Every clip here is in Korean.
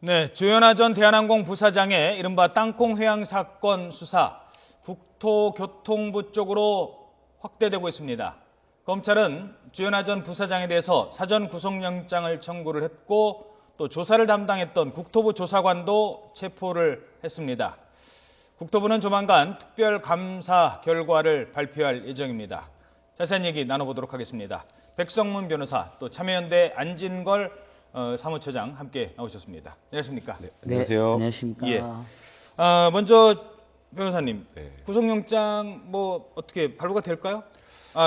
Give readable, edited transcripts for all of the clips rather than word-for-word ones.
네, 조현아 전 대한항공 부사장의 이른바 땅콩 회항 사건 수사 국토교통부 쪽으로 확대되고 있습니다. 검찰은 조현아 전 부사장에 대해서 사전 구속영장을 청구를 했고 또 조사를 담당했던 국토부 조사관도 체포를 했습니다. 국토부는 조만간 특별감사 결과를 발표할 예정입니다. 자세한 얘기 나눠보도록 하겠습니다. 백성문 변호사 또 참여연대 안진걸 사무처장 함께 나오셨습니다. 안녕하십니까? 네, 안녕하세요. 네, 안녕하십니까? 예. 먼저 변호사님, 네. 구속영장 뭐 어떻게 발부가 될까요?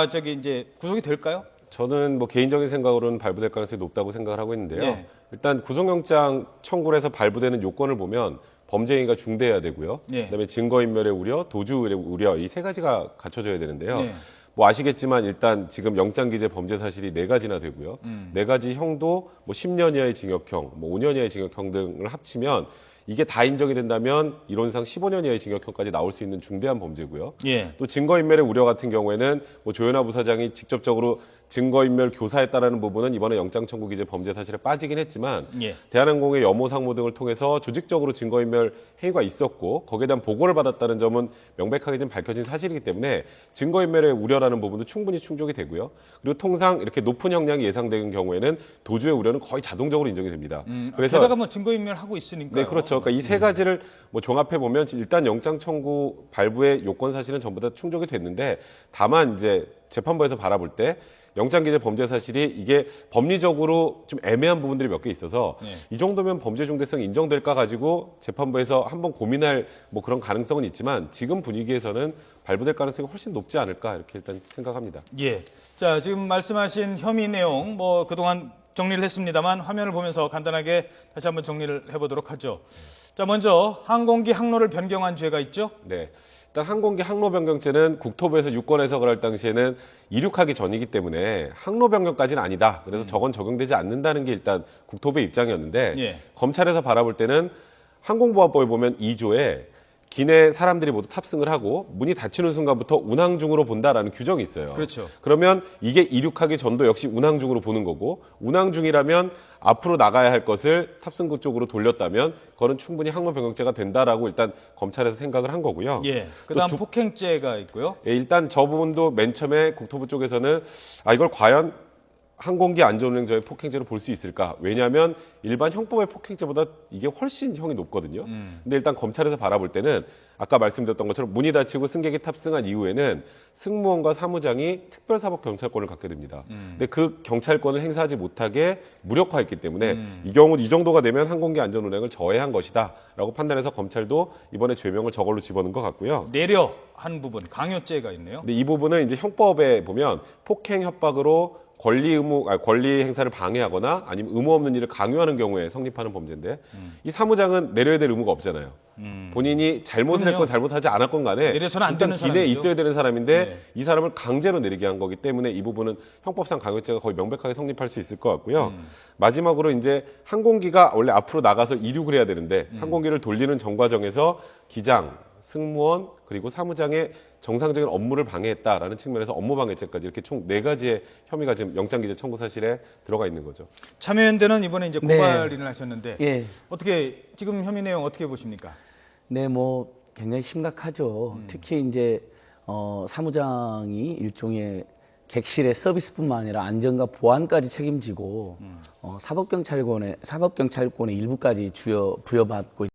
이제 구속이 될까요? 저는 뭐 개인적인 생각으로는 발부될 가능성이 높다고 생각을 하고 있는데요. 네. 일단 구속영장 청구를 해서 발부되는 요건을 보면 범죄 행위가 중대해야 되고요. 네. 그다음에 증거인멸의 우려, 도주의 우려 이 세 가지가 갖춰져야 되는데요. 네. 뭐 아시겠지만 일단 지금 영장기재 범죄 사실이 4가지나 되고요. 4가지 형도 뭐 10년 이하의 징역형, 뭐 5년 이하의 징역형 등을 합치면 이게 다 인정이 된다면 이론상 15년 이하의 징역형까지 나올 수 있는 중대한 범죄고요. 예. 또 증거인멸의 우려 같은 경우에는 뭐 조현아 부사장이 직접적으로 증거인멸 교사했다라는 부분은 이번에 영장 청구 기재 범죄 사실에 빠지긴 했지만 예. 대한항공의 여모 상무 등을 통해서 조직적으로 증거인멸 행위가 있었고 거기에 대한 보고를 받았다는 점은 명백하게 좀 밝혀진 사실이기 때문에 증거인멸의 우려라는 부분도 충분히 충족이 되고요. 그리고 통상 이렇게 높은 형량이 예상되는 경우에는 도주의 우려는 거의 자동적으로 인정이 됩니다. 그래서 게다가 뭐 증거인멸하고 있으니까. 네, 그렇죠. 그러니까 이 세 가지를 뭐 종합해 보면 일단 영장 청구 발부의 요건 사실은 전부 다 충족이 됐는데 다만 이제 재판부에서 바라볼 때 영장기재 범죄 사실이 이게 법리적으로 좀 애매한 부분들이 몇 개 있어서 네. 이 정도면 범죄 중대성이 인정될까 가지고 재판부에서 한번 고민할 뭐 그런 가능성은 있지만 지금 분위기에서는 발부될 가능성이 훨씬 높지 않을까 이렇게 일단 생각합니다. 예. 자, 지금 말씀하신 혐의 내용 뭐 그동안 정리를 했습니다만 화면을 보면서 간단하게 다시 한번 정리를 해보도록 하죠. 자, 먼저 항공기 항로를 변경한 죄가 있죠? 네. 일단 항공기 항로 변경죄는 국토부에서 유권 해석을 할 당시에는 이륙하기 전이기 때문에 항로 변경까지는 아니다. 그래서 저건 적용되지 않는다는 게 일단 국토부의 입장이었는데 예. 검찰에서 바라볼 때는 항공보안법에 보면 2조에 기내 사람들이 모두 탑승을 하고 문이 닫히는 순간부터 운항 중으로 본다라는 규정이 있어요. 그렇죠. 그러면 이게 이륙하기 전도 역시 운항 중으로 보는 거고 운항 중이라면 앞으로 나가야 할 것을 탑승구 쪽으로 돌렸다면 그거는 충분히 항로 변경죄가 된다라고 일단 검찰에서 생각을 한 거고요. 예. 그다음 폭행죄가 있고요. 예, 일단 저 부분도 맨 처음에 국토부 쪽에서는 이걸 과연 항공기 안전운행죄의 폭행죄로 볼 수 있을까? 왜냐하면 일반 형법의 폭행죄보다 이게 훨씬 형이 높거든요. 근데 일단 검찰에서 바라볼 때는 아까 말씀드렸던 것처럼 문이 닫히고 승객이 탑승한 이후에는 승무원과 사무장이 특별사법경찰권을 갖게 됩니다. 근데 그 경찰권을 행사하지 못하게 무력화했기 때문에 이 경우 이 정도가 되면 항공기 안전운행을 저해한 것이다라고 판단해서 검찰도 이번에 죄명을 저걸로 집어넣은 것 같고요. 내려한 부분, 강요죄가 있네요. 근데 이 부분은 이제 형법에 보면 폭행 협박으로 권리 행사를 방해하거나 아니면 의무 없는 일을 강요하는 경우에 성립하는 범죄인데 이 사무장은 내려야 될 의무가 없잖아요. 본인이 잘못을 그럼요. 했건 잘못하지 않았건 간에 내려서는 안 일단 되는 기내에 사람이죠. 있어야 되는 사람인데 네. 이 사람을 강제로 내리게 한 거기 때문에 이 부분은 형법상 강요죄가 거의 명백하게 성립할 수 있을 것 같고요. 마지막으로 이제 항공기가 원래 앞으로 나가서 이륙을 해야 되는데 항공기를 돌리는 정과정에서 기장, 승무원 그리고 사무장의 정상적인 업무를 방해했다라는 측면에서 업무방해죄까지 이렇게 총 4가지의 혐의가 지금 영장기재 청구 사실에 들어가 있는 거죠. 참여연대는 이번에 이제 네. 고발인을 하셨는데 예. 어떻게 지금 혐의 내용 어떻게 보십니까? 네, 뭐 굉장히 심각하죠. 특히 이제 사무장이 일종의 객실의 서비스뿐만 아니라 안전과 보안까지 책임지고 사법경찰권의 일부까지 부여받고